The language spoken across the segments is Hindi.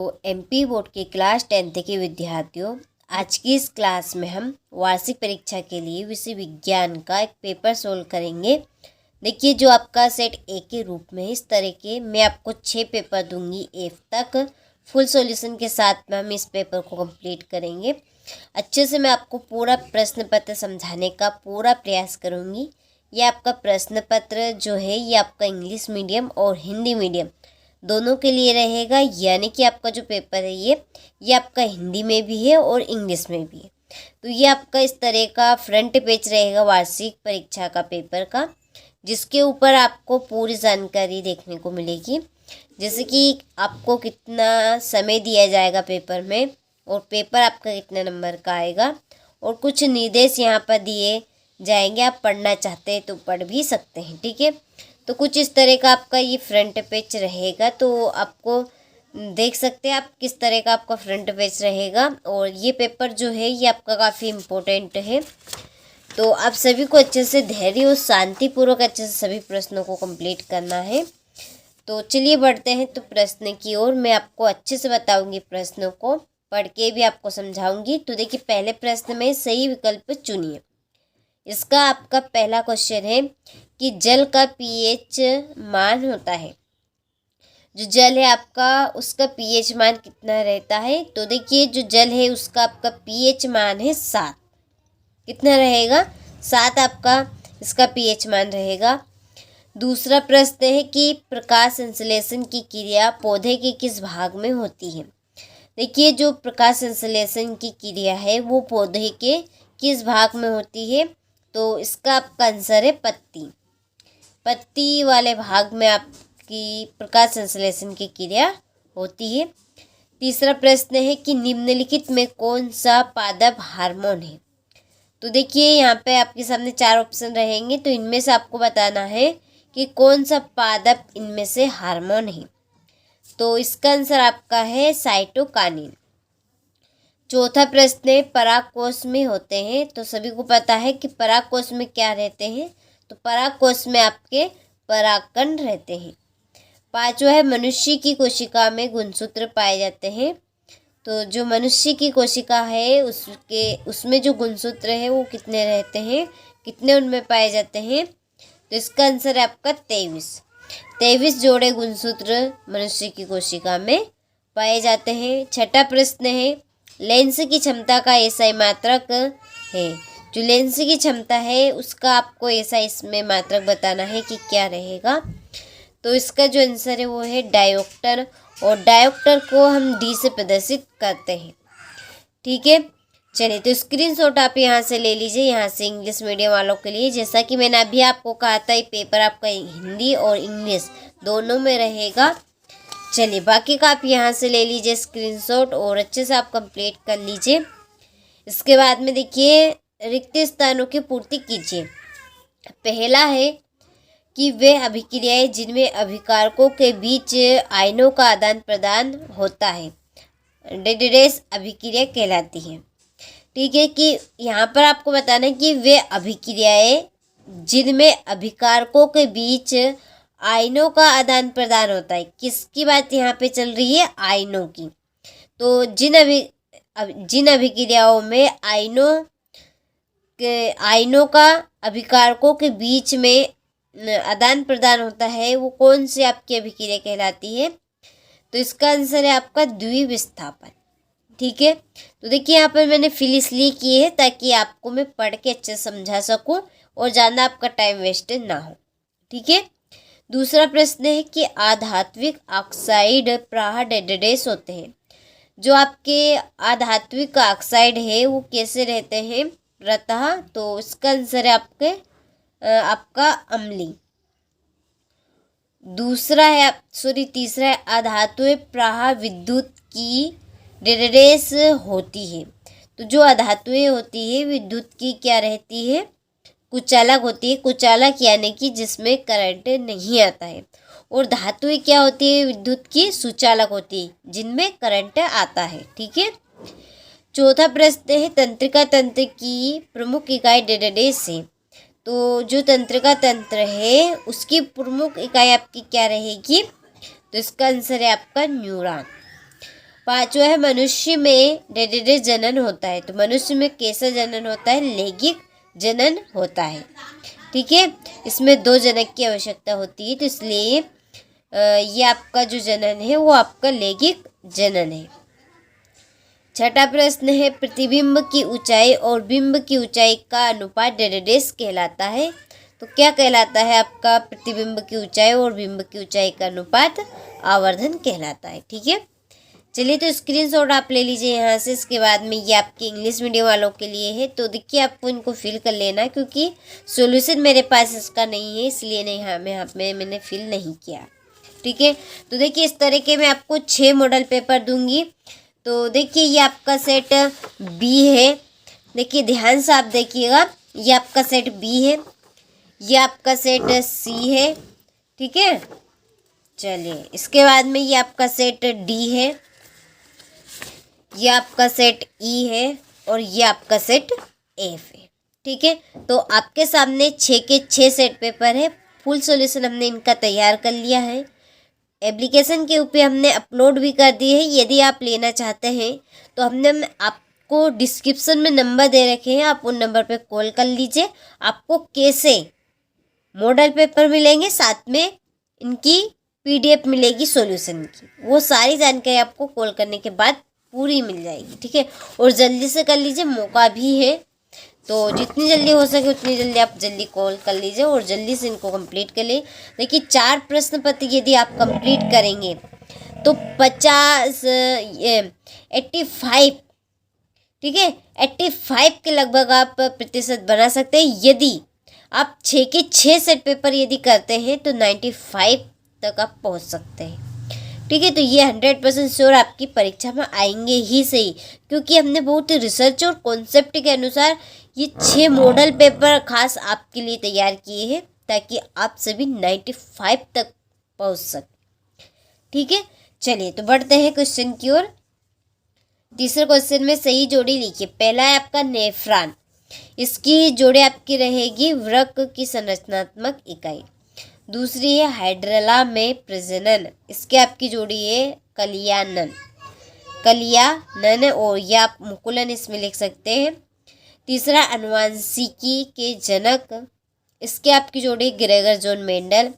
तो एमपी बोर्ड के क्लास 10th के विद्यार्थियों, आज की इस क्लास में हम वार्षिक परीक्षा के लिए विषय विज्ञान का एक पेपर सोल्व करेंगे। देखिए, जो आपका सेट ए के रूप में इस तरह के मैं आपको 6 पेपर दूंगी एफ तक। फुल सॉल्यूशन के साथ में हम इस पेपर को कंप्लीट करेंगे। अच्छे से मैं आपको पूरा प्रश्न पत्र समझाने का पूरा प्रयास करूंगी। ये आपका प्रश्न पत्र जो है ये आपका इंग्लिश मीडियम और हिंदी मीडियम दोनों के लिए रहेगा, यानी कि आपका जो पेपर है ये आपका हिंदी में भी है और इंग्लिश में भी है। तो ये आपका इस तरह का फ्रंट पेज रहेगा वार्षिक परीक्षा का पेपर का, जिसके ऊपर आपको पूरी जानकारी देखने को मिलेगी, जैसे कि आपको कितना समय दिया जाएगा पेपर में और पेपर आपका कितने नंबर का आएगा और कुछ निर्देश यहाँ पर दिए जाएंगे। आप पढ़ना चाहते हैं तो पढ़ भी सकते हैं, ठीक है। तो कुछ इस तरह का आपका ये फ्रंट पेज रहेगा। तो आपको देख सकते हैं आप किस तरह का आपका फ्रंट पेज रहेगा। और ये पेपर जो है ये आपका काफ़ी इम्पोर्टेंट है। तो आप सभी को अच्छे से धैर्य और शांतिपूर्वक अच्छे से सभी प्रश्नों को कंप्लीट करना है। तो चलिए बढ़ते हैं तो प्रश्न की ओर। मैं आपको अच्छे से बताऊंगी, प्रश्नों को पढ़ के भी आपको समझाऊंगी। तो देखिए, पहले प्रश्न में सही विकल्प चुनिए। इसका आपका पहला क्वेश्चन है कि जल का पीएच मान होता है, जो जल है आपका उसका पीएच मान कितना रहता है। तो देखिए, जो जल है उसका आपका पीएच मान है 7। कितना रहेगा? 7 आपका इसका पीएच मान रहेगा। दूसरा प्रश्न है कि प्रकाश संश्लेषण की क्रिया पौधे के किस भाग में होती है। देखिए, जो प्रकाश संश्लेषण की क्रिया है वो पौधे के किस भाग में होती है। तो इसका आपका आंसर है पत्ती वाले भाग में आपकी प्रकाश संश्लेषण की क्रिया होती है। तीसरा प्रश्न है कि निम्नलिखित में कौन सा पादप हार्मोन है। तो देखिए, यहाँ पे आपके सामने 4 ऑप्शन रहेंगे, तो इनमें से आपको बताना है कि कौन सा पादप इनमें से हार्मोन है। तो इसका आंसर आपका है साइटोकाइनिन। चौथा प्रश्न है परागकोश में होते हैं। तो सभी को पता है कि परागकोश में क्या रहते हैं। तो परागकोश में आपके परागकण रहते हैं। पांचवा है मनुष्य की कोशिका में गुणसूत्र पाए जाते हैं। तो जो मनुष्य की कोशिका है उसमें जो गुणसूत्र है वो कितने रहते हैं, कितने उनमें पाए जाते हैं। तो इसका आंसर है आपका 23 जोड़े गुणसूत्र मनुष्य की कोशिका में पाए जाते हैं। छठा प्रश्न है लेंस की क्षमता का एसआई मात्रक है। जो लेंस की क्षमता है उसका आपको एसआई इसमें मात्रक बताना है कि क्या रहेगा। तो इसका जो आंसर है वो है डायोप्टर, और डायोप्टर को हम डी से प्रदर्शित करते हैं, ठीक है। चलिए, तो स्क्रीनशॉट आप यहाँ से ले लीजिए, यहाँ से इंग्लिश मीडियम वालों के लिए। जैसा कि मैंने अभी आपको कहा था, ये पेपर आपका हिंदी और इंग्लिश दोनों में रहेगा। चलिए, बाकी का आप यहाँ से ले लीजिए स्क्रीनशॉट और अच्छे से आप कंप्लीट कर लीजिए। इसके बाद में देखिए, रिक्त स्थानों की पूर्ति कीजिए। पहला है कि वे अभिक्रियाएं जिनमें अभिकारकों के बीच आयनों का आदान प्रदान होता है डेडेस अभिक्रिया कहलाती है, ठीक है। कि यहाँ पर आपको बताना है कि वे अभिक्रियाएं जिनमें अभिकारकों के बीच आयनों का आदान प्रदान होता है। किसकी बात यहाँ पे चल रही है? आयनों की। तो जिन अभिक्रियाओं में आयनों का अभिकारकों के बीच में आदान प्रदान होता है, वो कौन सी आपकी अभिक्रिया कहलाती है। तो इसका आंसर है आपका द्विविस्थापन, ठीक है। तो देखिए, यहाँ पर मैंने फिल इसलिए किए है ताकि आपको मैं पढ़ के अच्छे से समझा सकूं और ज़्यादा आपका टाइम वेस्ट ना हो, ठीक है। दूसरा प्रश्न है कि आधात्विक ऑक्साइड प्राह डेडेस होते हैं। जो आपके आधात्विक ऑक्साइड है वो कैसे रहते हैं प्रतः। तो इसका आंसर है आपका अम्लीय। तीसरा है अधातुएं प्राह विद्युत की डेडेस होती है। तो जो अधातुएं होती है विद्युत की क्या रहती है? कुचालक होती है। कुचालक यानी कि जिसमें करंट नहीं आता है। और धातुएं क्या होती है विद्युत की? सुचालक होती है, जिनमें करंट आता है, ठीक है। चौथा प्रश्न है तंत्रिका तंत्र की प्रमुख इकाई डेडेस है। तो जो तंत्रिका तंत्र है उसकी प्रमुख इकाई आपकी क्या रहेगी? तो इसका आंसर है आपका न्यूरॉन। पांचवा है मनुष्य में डेडेडे जनन होता है। तो मनुष्य में कैसा जनन होता है? लैंगिक जनन होता है। ठीक है, इसमें 2 जनक की आवश्यकता होती है, तो इसलिए ये आपका जो जनन है वो आपका लैंगिक जनन है। छठा प्रश्न है प्रतिबिंब की ऊंचाई और बिंब की ऊंचाई का अनुपात डेडेडेस कहलाता है। तो क्या कहलाता है आपका? प्रतिबिंब की ऊंचाई और बिंब की ऊंचाई का अनुपात आवर्धन कहलाता है। ठीक है, चलिए तो स्क्रीनशॉट आप ले लीजिए यहाँ से। इसके बाद में ये आपके इंग्लिश मीडियम वालों के लिए है, तो देखिए आपको इनको फिल कर लेना, क्योंकि सॉल्यूशन मेरे पास इसका नहीं है, इसलिए नहीं मैंने फिल नहीं किया। ठीक है, तो देखिए इस तरीके में आपको 6 मॉडल पेपर दूंगी। तो देखिए ये आपका सेट बी है। देखिए ध्यान से आप देखिएगा, ये आपका सेट बी है, ये आपका सेट सी है। ठीक है, चलिए इसके बाद में ये आपका सेट डी है, ये आपका सेट ई है और ये आपका सेट एफ है। ठीक है, तो आपके सामने 6 के 6 सेट पेपर है। फुल सॉल्यूशन हमने इनका तैयार कर लिया है, एप्लीकेशन के ऊपर हमने अपलोड भी कर दिए है। यदि आप लेना चाहते हैं तो हमने आपको डिस्क्रिप्शन में नंबर दे रखे हैं, आप उन नंबर पे कॉल कर लीजिए। आपको कैसे मॉडल पेपर मिलेंगे, साथ में इनकी PDF मिलेगी सॉल्यूशन की, वो सारी जानकारी आपको कॉल करने के बाद पूरी मिल जाएगी। ठीक है, और जल्दी से कर लीजिए, मौका भी है, तो जितनी जल्दी हो सके उतनी जल्दी आप जल्दी कॉल कर लीजिए और जल्दी से इनको कंप्लीट कर ले। देखिए 4 प्रश्न पत्र यदि आप कंप्लीट करेंगे तो 85, ठीक है, 85 के लगभग आप प्रतिशत बना सकते हैं। यदि आप 6 के 6 सेट पेपर यदि करते हैं तो 95 तक आप पहुंच सकते हैं। ठीक है, तो ये 100% श्योर आपकी परीक्षा में आएंगे ही सही, क्योंकि हमने बहुत ही रिसर्च और कॉन्सेप्ट के अनुसार ये 6 मॉडल पेपर खास आपके लिए तैयार किए हैं, ताकि आप सभी 95 तक पहुंच सकें। ठीक है, चलिए तो बढ़ते हैं क्वेश्चन की ओर। तीसरे क्वेश्चन में सही जोड़ी लिखिए। पहला है आपका नेफ्रॉन, इसकी जोड़ी आपकी रहेगी वृक्क की संरचनात्मक इकाई। दूसरी है हाइड्रला में प्रजनन, इसके आपकी जोड़ी है कलियानन, और यह आप मुकुलन इसमें लिख सकते हैं। तीसरा अनुवांशिकी के जनक, इसके आपकी जोड़ी ग्रेगर जॉन मेंडल।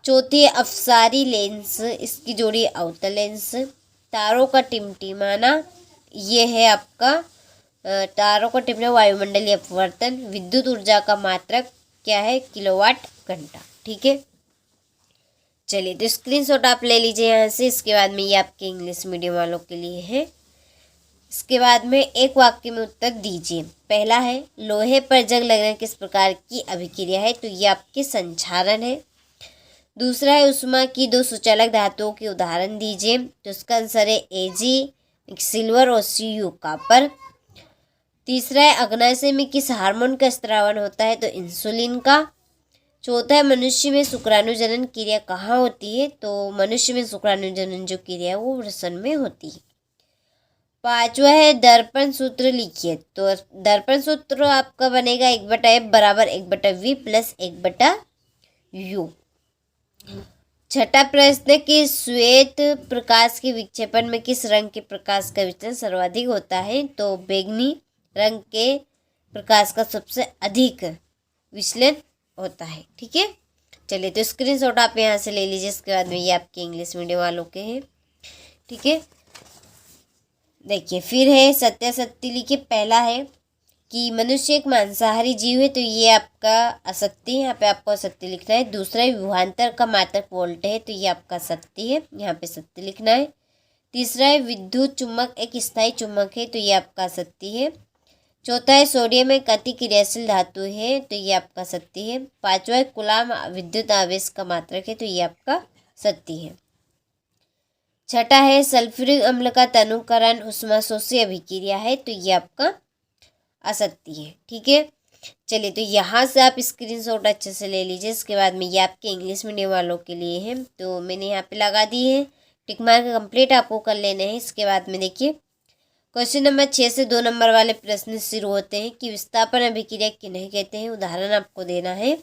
चौथी अफसारी लेंस, इसकी जोड़ी आउटर लेंस। तारों का टिमटिमाना, ये है आपका तारों का टिमटिमाना वायुमंडलीय अपवर्तन। विद्युत ऊर्जा का मात्रक क्या है? किलोवाट घंटा। ठीक है, चलिए तो स्क्रीनशॉट आप ले लीजिए यहाँ से। इसके बाद में ये आपके इंग्लिश मीडियम वालों के लिए है। इसके बाद में एक वाक्य में उत्तर दीजिए। पहला है लोहे पर जंग लगना किस प्रकार की अभिक्रिया है? तो ये आपके संक्षारण है। दूसरा है उष्मा की 2 सुचालक धातुओं के उदाहरण दीजिए। तो इसका आंसर है Ag सिल्वर और Cu कॉपर। तीसरा है अग्नाशय में किस हार्मोन का स्त्रावन होता है? तो इंसुलिन का। चौथा है मनुष्य में शुक्राणु जनन क्रिया कहाँ होती है? तो मनुष्य में शुक्राणु जनन जो क्रिया है वो वृषण में होती है। पांचवा है दर्पण सूत्र लिखिए। तो दर्पण सूत्र आपका बनेगा 1/F बराबर 1/V प्लस 1/U। छठा प्रश्न कि श्वेत प्रकाश के विक्षेपण में किस रंग के प्रकाश का विचलन सर्वाधिक होता है? तो बैंगनी रंग के प्रकाश का सबसे अधिक विचलन होता है। ठीक है, चलिए तो स्क्रीनशॉट आप यहाँ से ले लीजिए। इसके बाद में ये आपके इंग्लिश मीडियम वालों के हैं। ठीक है, देखिए फिर है सत्यासत्य लिखिए। पहला है कि मनुष्य एक मांसाहारी जीव है, तो ये आपका असत्य है, यहाँ पे आपको असत्य लिखना है। दूसरा है विभवांतर का मात्रक वोल्ट है, तो ये आपका सत्य है, यहाँ पे सत्य लिखना है। तीसरा है विद्युत चुम्बक एक स्थायी चुम्बक है, तो ये आपका सत्य है। चौथा है सोडियम एक अति क्रियाशील धातु है, तो ये आपका सत्य है। पांचवा है कूलाम विद्युत आवेश का मात्रक है, तो ये आपका सत्य है। छठा है सल्फ्यूरिक अम्ल का तनुकरण उष्माशोषी अभिक्रिया है, तो ये आपका असत्य है। ठीक है, चलिए तो यहाँ से आप स्क्रीनशॉट अच्छे से ले लीजिए। इसके बाद में ये आपके इंग्लिश मीडियम वालों के लिए है, तो मैंने यहाँ पे लगा दी है। टिक मार्क कंप्लीट आपको कर लेने हैं। इसके बाद में देखिए क्वेश्चन नंबर 6 से 2 नंबर वाले प्रश्न शुरू होते हैं कि विस्थापन अभिक्रिया किन्हें कहते हैं? उदाहरण आपको देना है।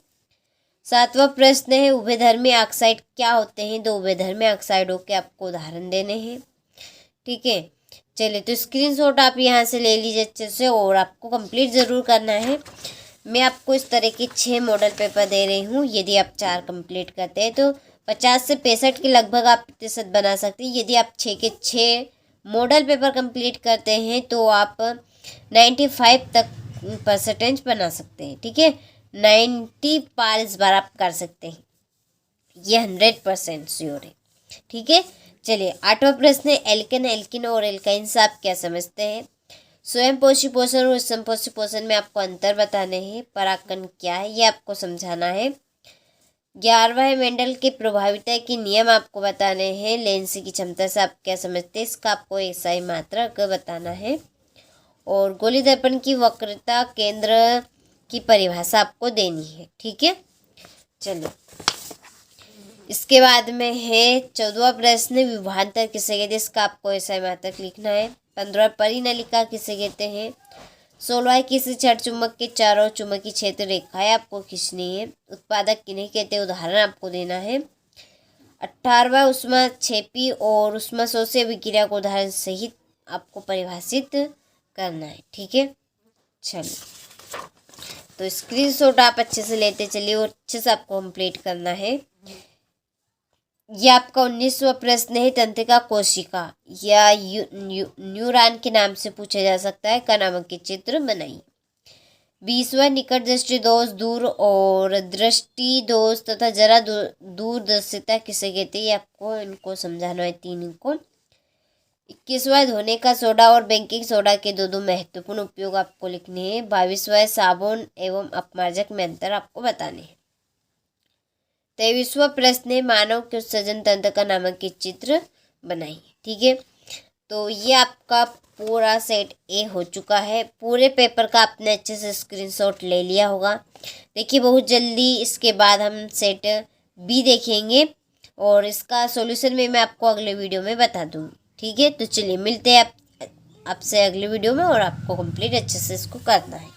7वां प्रश्न है उभयधर्मी ऑक्साइड क्या होते हैं? 2 उभयधर्मी ऑक्साइडों के आपको उदाहरण देने हैं। ठीक है। चलिए, तो स्क्रीनशॉट आप यहाँ से ले लीजिए अच्छे से, और आपको कंप्लीट ज़रूर करना है। मैं आपको इस तरह के 6 मॉडल पेपर दे रही हूँ। यदि आप 4 कंप्लीट करते हैं तो 50 से 65 के लगभग आप प्रतिशत बना सकते हैं। यदि आप 6 के 6 मॉडल पेपर कंप्लीट करते हैं तो आप 95 तक परसेंटेज बना सकते हैं। ठीक है, 90 पार इस बार आप कर सकते हैं, ये 100% श्योर है। ठीक है, चलिए 8वां प्रश्न है, एल्केन, एल्किन और एल्काइन से आप क्या समझते हैं? स्वयं पोषी पोषण और संपोषी पोषण में आपको अंतर बताने हैं। परागकण क्या है ये आपको समझाना है। 11वां है, मेंडल के प्रभाविता के नियम आपको बताने हैं। लेंस की क्षमता से आप क्या समझते हैं? इसका आपको SI मात्रक बताना है। और गोली दर्पण की वक्रता केंद्र की परिभाषा आपको देनी है। ठीक है, चलिए इसके बाद में है 14वां प्रश्न, विभवांतर किसे कहते हैं? इसका आपको SI मात्रक लिखना है। 15वां, परिनलिका किसे कहते हैं? 16वां, किसी क्षण चुंबक के चारों चुंबकीय क्षेत्र रेखाएं आपको खींचनी है। उत्पादक किन्हें कहते हैं? उदाहरण आपको देना है। 18वां, उष्मा क्षेपी और उष्मा शोषी अभिक्रिया को उदाहरण सहित आपको परिभाषित करना है। ठीक है, चलिए तो स्क्रीनशॉट आप अच्छे से लेते चलिए और अच्छे से आपको कंप्लीट करना है। यह आपका 19वां प्रश्न है, तंत्रिका कोशिका या न्यूरॉन के नाम से पूछा जा सकता है, का नामक के चित्र बनाइए। 20वां, निकट दृष्टि दोष, दूर और दृष्टि दोष तथा जरा दूरदर्शिता किसे कहते हैं? आपको इनको समझाना है, 3 इनको। 21वां, धोने का सोडा और बेकिंग सोडा के दो महत्वपूर्ण उपयोग आपको लिखने हैं। 22वां, साबुन एवं अपमार्जक में अंतर आपको बताने हैं। 23वां प्रश्न है, मानव के उत्सर्जन तंत्र का नामक के चित्र बनाइए। ठीक है, तो ये आपका पूरा सेट ए हो चुका है। पूरे पेपर का आपने अच्छे से स्क्रीनशॉट ले लिया होगा। देखिए, बहुत जल्दी इसके बाद हम सेट बी देखेंगे और इसका सॉल्यूशन में मैं आपको अगले वीडियो में बता दूँगी। ठीक है, तो चलिए मिलते हैं आपसे अगले वीडियो में, और आपको कंप्लीट अच्छे से इसको करना है।